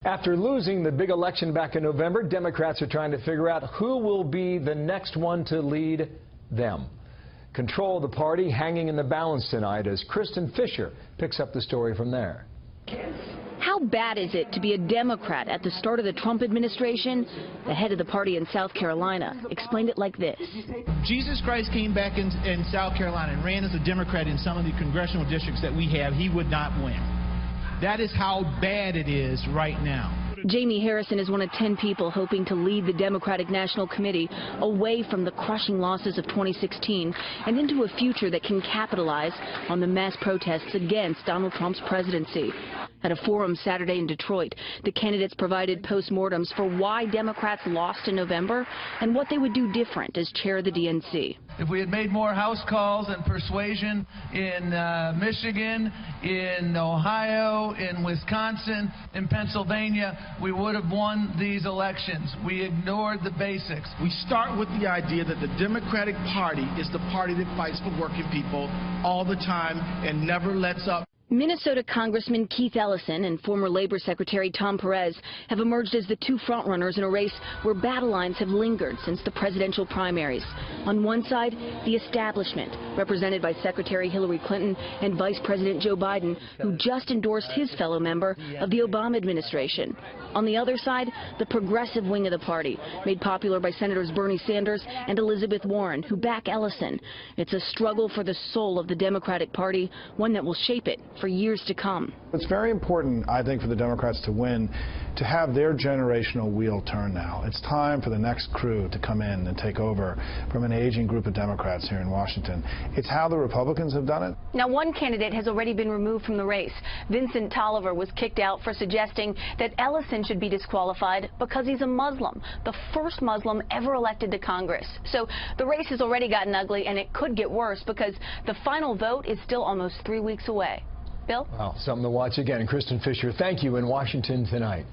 After losing the big election back in November, Democrats are trying to figure out who will be the next one to lead them. Control of the party hanging in the balance tonight as Kristin picks up the story from there. How bad is it to be a Democrat at the start of the Trump administration? The head of the party in South Carolina explained it like this. Jesus Christ came back in South Carolina and ran as a Democrat in some of the congressional districts that we have. He would not win. That is how bad it is right now. Jamie Harrison is one of 10 people hoping to lead the Democratic National Committee away from the crushing losses of 2016 and into a future that can capitalize on the mass protests against Donald Trump's presidency. At a forum Saturday in Detroit, the candidates provided postmortems for why Democrats lost in November and what they would do different as chair of the DNC. If we had made more house calls and persuasion in Michigan, in Ohio, in Wisconsin, in Pennsylvania, we would have won these elections. We ignored the basics. We start with the idea that the Democratic Party is the party that fights for working people all the time and never lets up. Minnesota Congressman Keith Ellison and former Labor Secretary Tom Perez have emerged as the two frontrunners in a race where battle lines have lingered since the presidential primaries. On one side, the establishment, represented by Secretary Hillary Clinton and Vice President Joe Biden, who just endorsed his fellow member of the Obama administration. On the other side, the progressive wing of the party, made popular by Senators Bernie Sanders and Elizabeth Warren, who back Ellison. It's a struggle for the soul of the Democratic Party, one that will shape it for years to come. It's very important, I think, for the Democrats to win, to have their generational wheel turn now. It's time for the next crew to come in and take over from an aging group of Democrats here in Washington. It's how the Republicans have done it. Now, one candidate has already been removed from the race. Vincent Tolliver was kicked out for suggesting that Ellison should be disqualified because he's a Muslim, the first Muslim ever elected to Congress. So the race has already gotten ugly, and it could get worse because the final vote is still almost 3 weeks away. Bill? Wow, something to watch again. Kristin, thank you in Washington tonight.